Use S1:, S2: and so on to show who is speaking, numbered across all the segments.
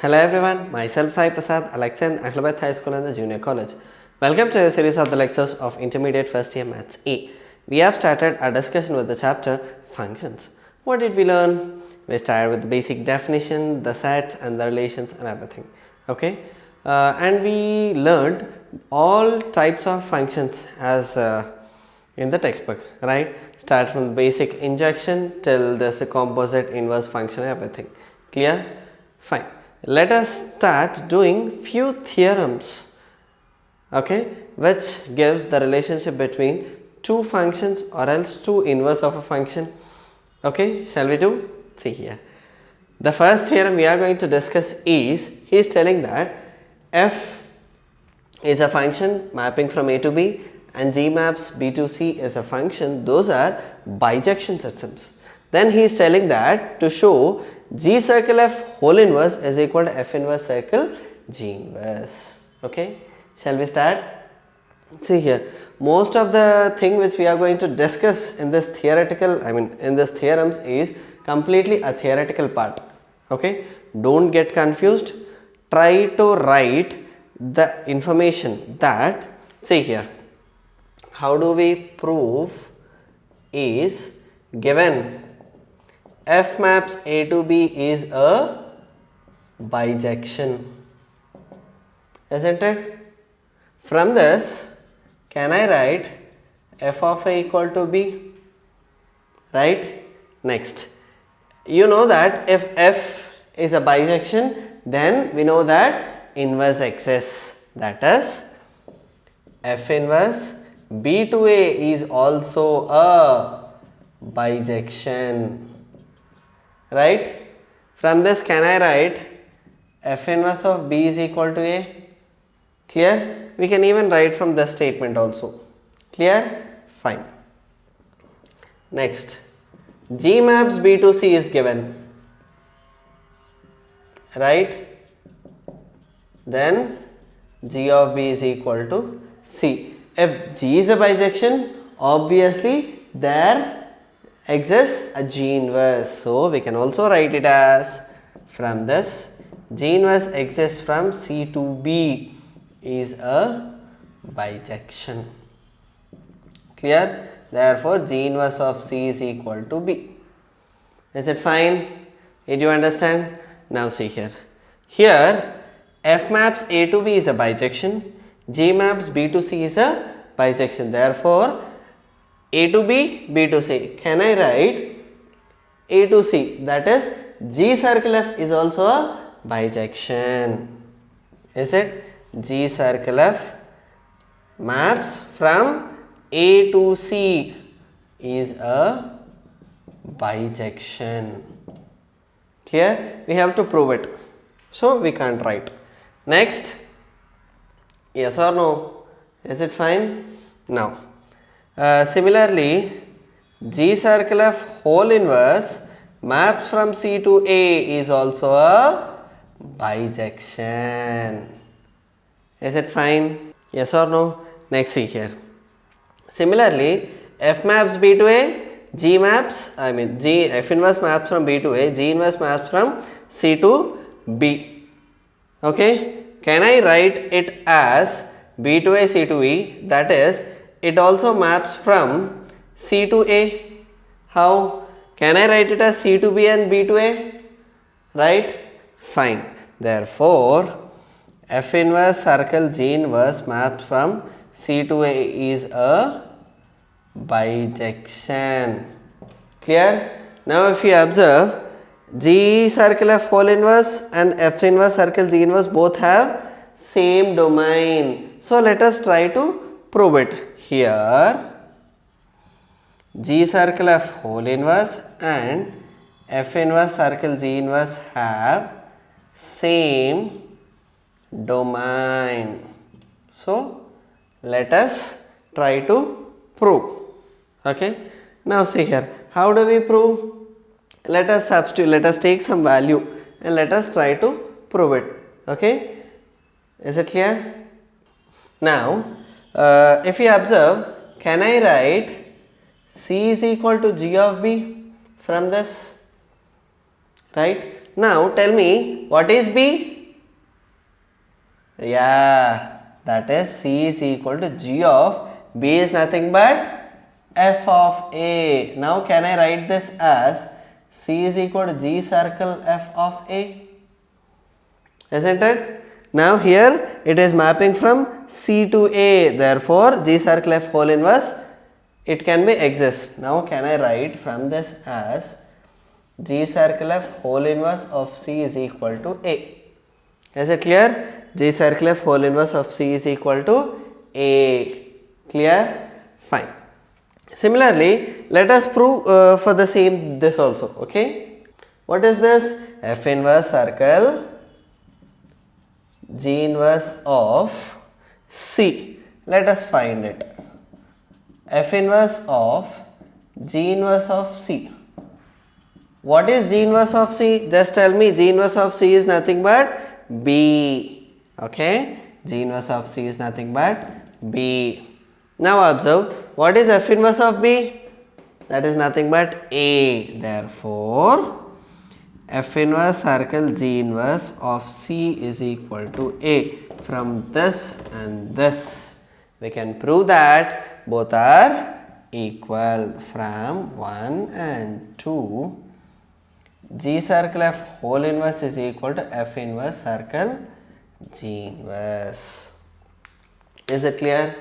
S1: Hello everyone, myself Sai Prasad, a lecturer in AhleBait High School and the Junior College. Welcome to a series of the lectures of Intermediate First Year Maths A. We have started our discussion with the chapter Functions. What did we learn? We started with the basic definition, the sets and the relations and everything. Okay, and we learned all types of functions as in the textbook, right? Start from basic injection till this composite inverse function, everything. Clear? Fine. Let us start doing few theorems, okay, which gives the relationship between two functions or else two inverse of a function. Okay, shall we do? See here. The first theorem we are going to discuss is, he is telling that f is a function mapping from A to B and G maps B to C is a function. Those are bijection systems. Then he is telling that to show G circle F whole inverse is equal to F inverse circle G inverse. Okay, shall we start? See here, most of the thing which we are going to discuss in this theoretical, in this theorems is completely a theoretical part. Okay, don't get confused. Try to write the information that, see here, how do we prove is given F maps A to B is a bijection, isn't it? From this, can I write F of A equal to B? Right? Next, you know that if F is a bijection, then we know that inverse exists. That is, F inverse B to A is also a bijection. Right? From this, can I write F inverse of B is equal to A? Clear? We can even write from this statement also. Clear? Fine. Next, G maps B to C is given. Right? Then G of B is equal to C. If G is a bijection, obviously there exists a G inverse. So we can also write it as, from this, G inverse exists from C to B is a bijection. Clear? Therefore, G inverse of C is equal to B. Is it fine? Did you understand? Now see here. Here, F maps A to B is a bijection. G maps B to C is a bijection. Therefore, A to B, B to C. Can I write A to C? That is, G circle F is also a bijection. Is it? G circle F maps from A to C is a bijection. Clear? We have to prove it. So we can't write. Next, yes or no? Is it fine? Now, similarly, G circle F whole inverse maps from C to A is also a bijection. Is it fine? Yes or no? Next, see here. Similarly, F maps B to A, G maps, F inverse maps from B to A, G inverse maps from C to B. Okay, can I write it as B to A, C to E? That is, it also maps from C to A. How? Can I write it as C to B and B to A? Right? Fine. Therefore, F inverse circle G inverse maps from C to A is a bijection. Clear? Now, if you observe, G circle F whole inverse and F inverse circle G inverse both have same domain. So, let us try to prove it. Here, G circle F whole inverse and F inverse circle G inverse have same domain. So, let us try to prove. Okay. Now, see here. How do we prove? Let us substitute. Let us take some value and let us try to prove it. Okay. Is it clear? Now, if you observe, can I write C is equal to G of B from this? Right? Now tell me, what is B? Yeah, that is C is equal to G of B is nothing but F of A. Now can I write this as C is equal to G circle F of A? Isn't it? Now here it is mapping from C to A. Therefore, G circle F whole inverse, it can be exist. Now can I write from this as G circle F whole inverse of C is equal to A. Is it clear? G circle F whole inverse of C is equal to A. Clear? Fine. Similarly, let us prove for the same this also. Okay. What is this? F inverse circle G inverse of C. Let us find it. F inverse of G inverse of C. What is G inverse of C? Just tell me. G inverse of C is nothing but B. Okay. G inverse of C is nothing but B. Now observe. What is F inverse of B? That is nothing but A. Therefore, F inverse circle G inverse of C is equal to A. From this and this, we can prove that both are equal. From 1 and 2, G circle F whole inverse is equal to F inverse circle G inverse. Is it clear?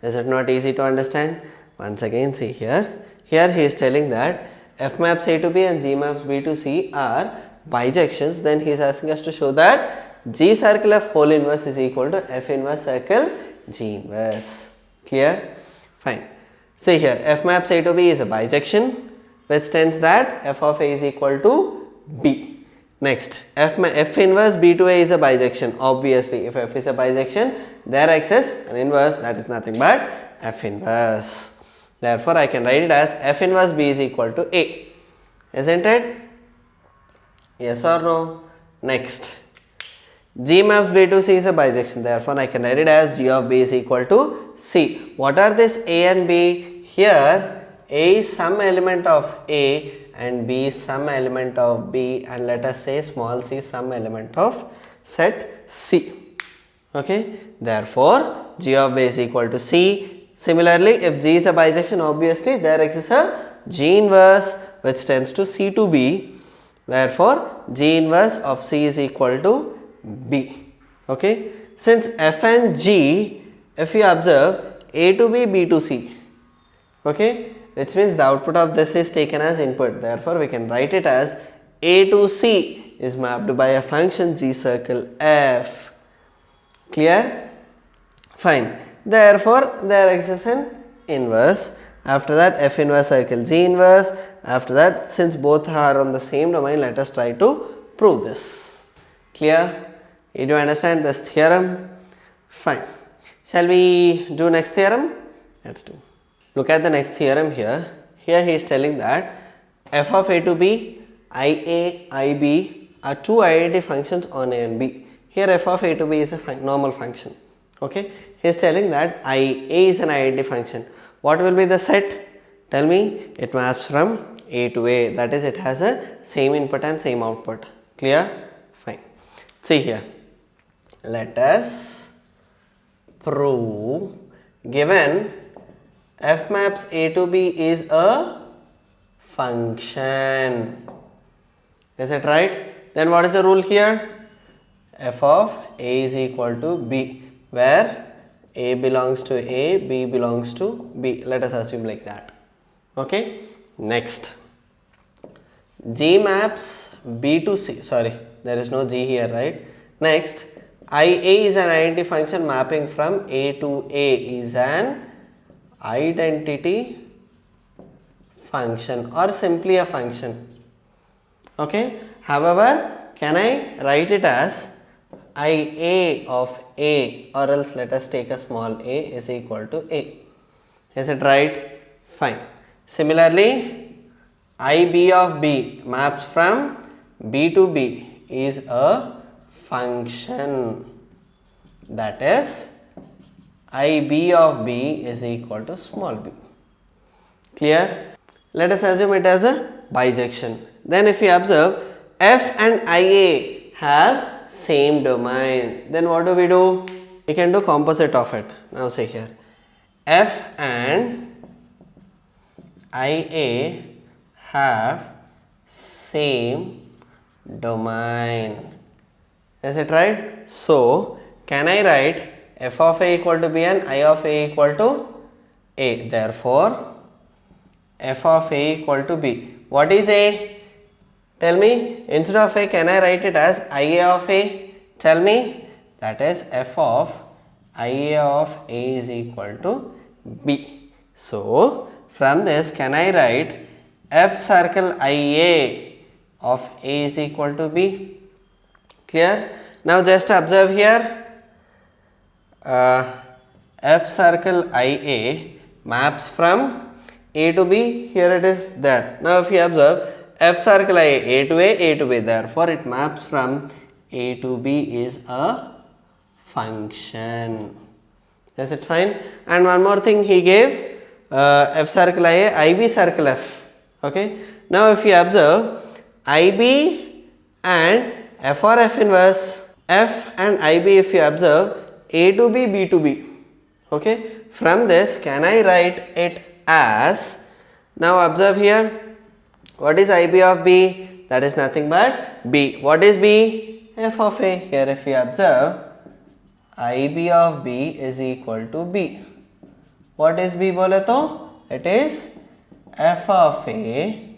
S1: Is it not easy to understand? Once again, see here. Here he is telling that F maps A to B and G maps B to C are bijections. Then he is asking us to show that G circle F whole inverse is equal to F inverse circle G inverse. Clear? Fine. See here, F maps A to B is a bijection, which stands that F of A is equal to B. Next, F inverse B to A is a bijection. Obviously, if F is a bijection, there exists an inverse, that is nothing but F inverse. Therefore, I can write it as F inverse B is equal to A. Isn't it? Yes or no? Next, G maps B to C is a bijection. Therefore, I can write it as G of B is equal to C. What are this A and B? Here, A is some element of A and B is some element of B, and let us say small c is some element of set C. Okay. Therefore, G of B is equal to C. Similarly, if G is a bijection, obviously there exists a G inverse which tends to C to B. Therefore, G inverse of C is equal to B. Okay. Since F and G, if you observe A to B, B to C, okay, which means the output of this is taken as input. Therefore, we can write it as A to C is mapped by a function G circle F. Clear? Fine. Therefore, there exists an inverse. After that, F inverse circle G inverse. After that, since both are on the same domain, let us try to prove this. Clear? You do understand this theorem? Fine. Shall we do next theorem? Let's do. Look at the next theorem here. Here he is telling that F of A to B, IA, IB are two identity functions on A and B. Here F of A to B is a normal function. Okay. He is telling that IA is an identity function. What will be the set? Tell me. It maps from A to A. That is, it has a same input and same output. Clear? Fine. See here. Let us prove given F maps A to B is a function. Is it right? Then what is the rule here? F of A is equal to B, where A belongs to A, B belongs to B. Let us assume like that. Okay. Next, G maps B to C. Sorry, there is no G here, right? Next, IA is an identity function mapping from A to A is an identity function or simply a function. Okay. However, can I write it as IA of A, or else let us take a small a is equal to A. Is it right? Fine. Similarly, IB of B maps from B to B is a function, that is IB of B is equal to small b. Clear? Let us assume it as a bijection. Then if you observe, F and IA have same domain. Then what do? We can do composite of it. Now say here, F and IA have same domain. Is it right? So can I write f of a equal to b and I of a equal to a? Therefore f of a equal to b. What is a? Tell me. Instead of a, can I write it as IA of a? Tell me. That is f of IA of a is equal to b. So from this, can I write f circle IA of a is equal to b? Clear? Now just observe here, f circle IA maps from a to b. Here it is there. Now if you observe, f circle IA, a to a to b. Therefore it maps from a to b is a function. Is it fine? And one more thing he gave, f circle IA, IB circle f. Okay. Now if you observe, IB and f or f inverse, f and IB if you observe, a to b, b to b. Okay. From this, can I write it as, now observe here, what is IB of b? That is nothing but b. What is b? F of a. Here if you observe, IB of b is equal to b. What is b bole to? It is f of a.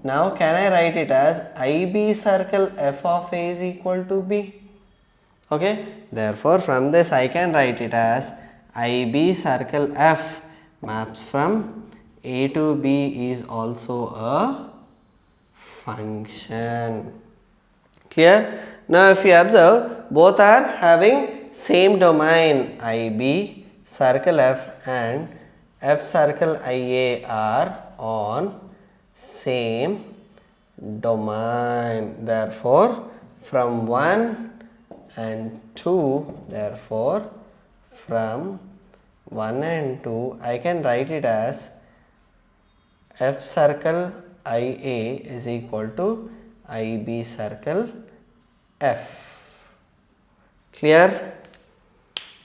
S1: Now can I write it as IB circle f of a is equal to b? Okay. Therefore from this I can write it as IB circle f maps from a to b is also a function. Clear? Now if you observe, both are having same domain. IB circle f and f circle IA are on same domain. Therefore from 1 and 2, therefore from 1 and 2 I can write it as f circle IA is equal to IB circle f. Clear?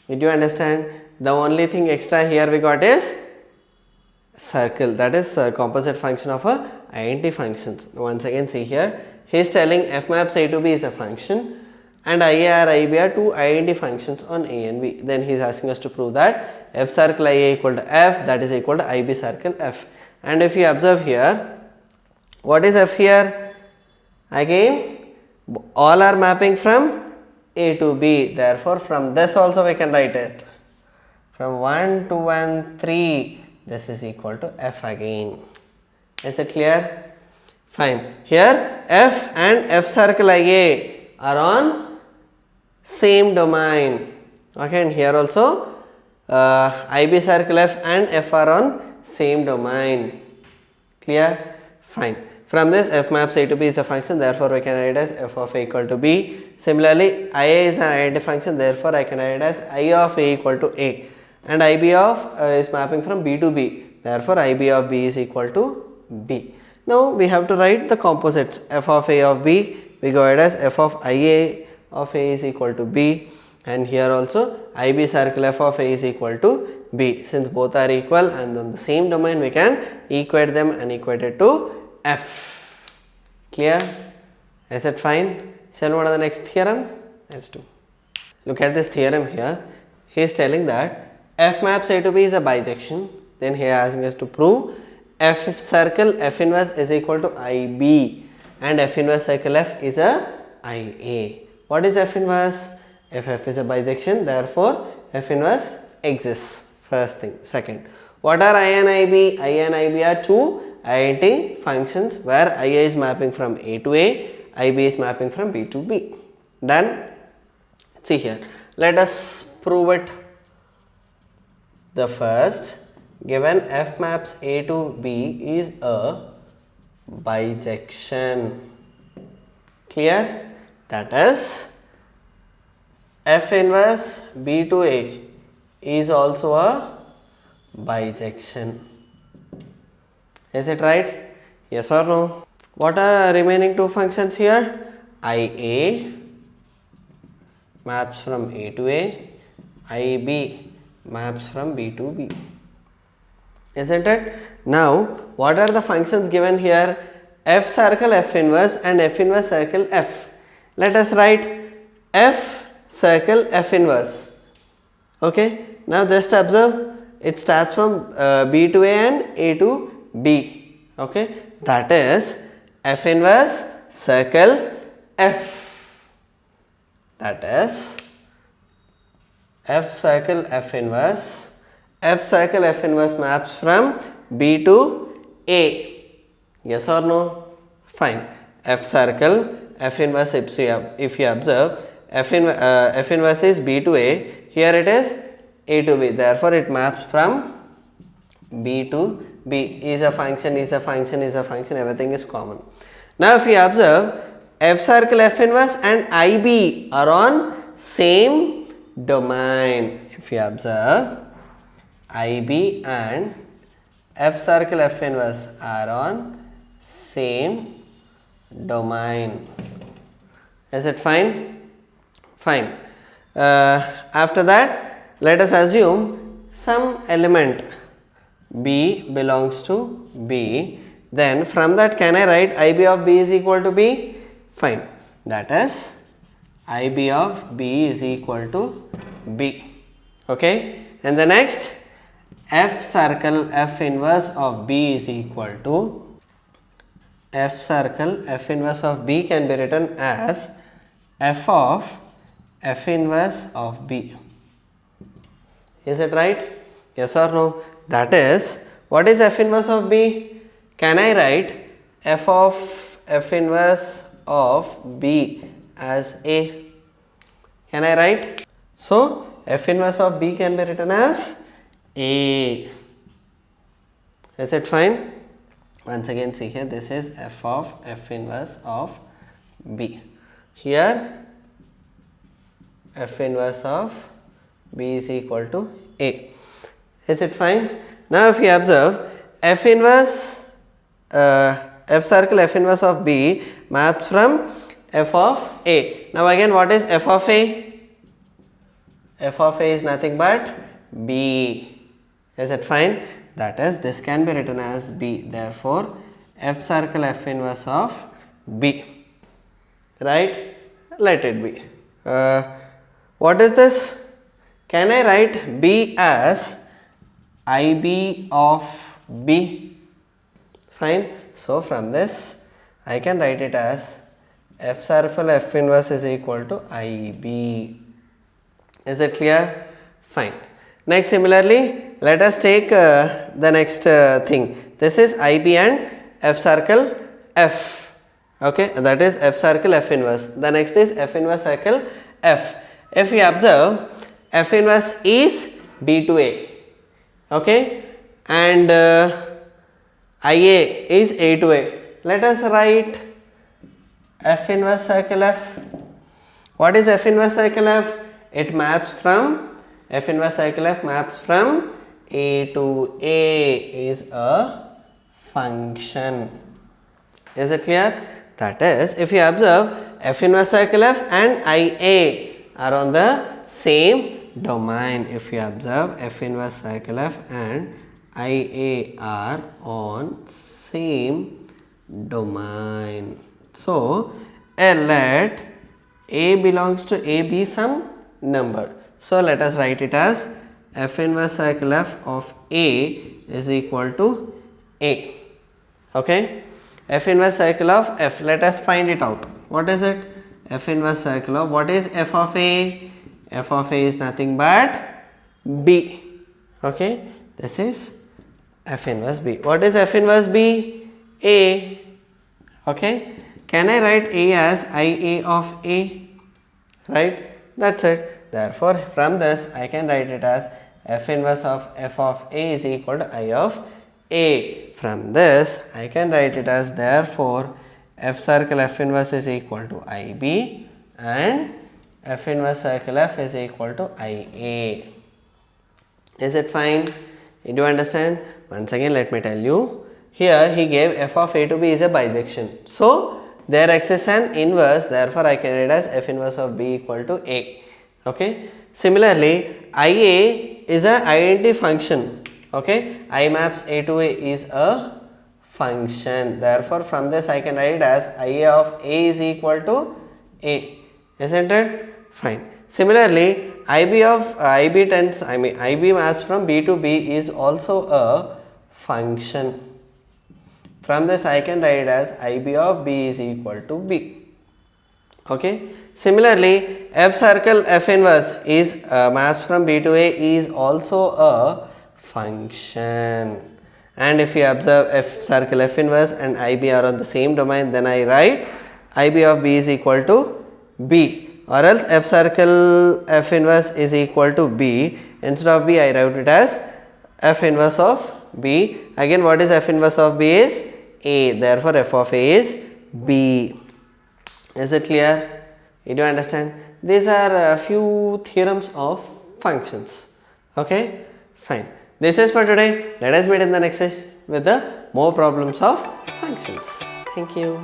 S1: Did you understand? The only thing extra here we got is circle, that is the composite function of a identity functions. Once again see here, he is telling f maps a to b is a function and IA or IB are two identity functions on a and b. Then he is asking us to prove that f circle IA equal to f, that is equal to IB circle f. And if you observe here, what is f here? Again all are mapping from a to b. Therefore from this also we can write it from 1, 2 and 3, this is equal to f again. Is it clear? Fine. Here f and f circle IA are on same domain. Okay, and here also IB circle f and f are on same domain. Clear? Fine. From this, f maps a to b is a function, therefore we can write as f of a equal to b. Similarly, IA is an identity function, therefore I can write as I of a equal to a. And IB of is mapping from b to b, therefore IB of b is equal to b. Now we have to write the composites. F of a of b, we go ahead as f of IA of a is equal to b, and here also IB circle f of a is equal to b. Since both are equal and on the same domain, we can equate them and equate it to f. Clear? Is it fine? Shall we go to the next theorem? Let's do. Look at this theorem here. He is telling that f maps a to b is a bijection. Then he is asking us to prove f circle f inverse is equal to IB and f inverse circle f is a IA. What is f inverse? If f is a bijection, therefore f inverse exists. First thing. Second, what are I and IB? I and IB are two identity functions where IA is mapping from a to a, IB is mapping from b to b. Done? See here. Let us prove it. The first, given f maps a to b is a bijection. Clear? That is, f inverse b to a is also a bijection. Is it right? Yes or no? What are remaining two functions here? IA maps from A to A, IB maps from B to B. Isn't it? Now, what are the functions given here? F circle F inverse and F inverse circle F. Let us write F circle F inverse. Okay. Now, just observe, it starts from B to A and A to B. Okay. That is F inverse circle F. That is F circle F inverse. F circle F inverse maps from B to A. Yes or no? Fine. F circle F inverse, if you observe, F inverse is B to A. Here it is A to B. Therefore, it maps from B to B. Is a function, is a function, is a function. Everything is common. Now, if you observe, F circle F inverse and IB are on same domain. If you observe, IB and F circle F inverse are on same domain. Is it fine? Fine. After that, let us assume some element B belongs to B. Then from that, can I write IB of B is equal to B? Fine. That is IB of B is equal to B. Okay. And the next, F circle F inverse of B is equal to F circle F inverse of B can be written as F of F inverse of B. Is it right? Yes or no? That is, what is F inverse of B? Can I write F of F inverse of B as A? Can I write? So, F inverse of B can be written as A. Is it fine? Once again, see here, this is F of F inverse of B. Here, F inverse of B is equal to A. Is it fine? Now, if you observe, F inverse, F circle F inverse of B maps from F of A. Now, again, what is F of A? F of A is nothing but B. Is it fine? That is, this can be written as B. Therefore, F circle F inverse of B. Right? Let it be. What is this? Can I write B as IB of B? Fine. So, from this, I can write it as F circle F inverse is equal to IB. Is it clear? Fine. Next, similarly, let us take the next thing. This is IB and F circle F. Okay, that is F circle F inverse. The next is F inverse circle F. If you observe, F inverse is B to A. Okay, and IA is A to A. Let us write F inverse circle F. What is F inverse circle F? It maps from, F inverse circle F maps from A to A, is a function. Is it clear? That is, if you observe, F inverse circle F and IA are on the same domain. If you observe, F inverse circle F and IA are on same domain. So, let A belongs to A be some number. So, let us write it as F inverse circle F of A is equal to A. Okay. F inverse circle of F. Let us find it out. What is it? F inverse circle of, what is F of A? F of A is nothing but B. Okay. This is F inverse B. What is F inverse B? A. Okay. Can I write A as IA of A? Right. That's it. Therefore, from this I can write it as F inverse of F of A is equal to I of A. From this I can write it as, therefore, F circle F inverse is equal to IB and F inverse circle F is equal to IA. Is it fine? Did you understand? Once again, let me tell you. Here he gave F of A to B is a bisection. So, there exists an inverse, therefore I can write as F inverse of B equal to A. Okay. Similarly, IA is an identity function. Okay. I maps A to A is a function. Therefore, from this I can write as IA of A is equal to A. Isn't it? Fine. Similarly, IB maps from B to B is also a function. From this I can write as IB of B is equal to B. Okay. Similarly, F circle F inverse is maps from B to A is also a function. And if you observe F circle F inverse and IB are on the same domain, then I write IB of B is equal to B, or else F circle F inverse is equal to B. Instead of B, I write it as F inverse of B. Again, what is F inverse of B is A. Therefore, F of A is B. Is it clear? Did you understand? These are a few theorems of functions. Okay, fine. This is for today. Let us meet in the next session with the more problems of functions. Thank you.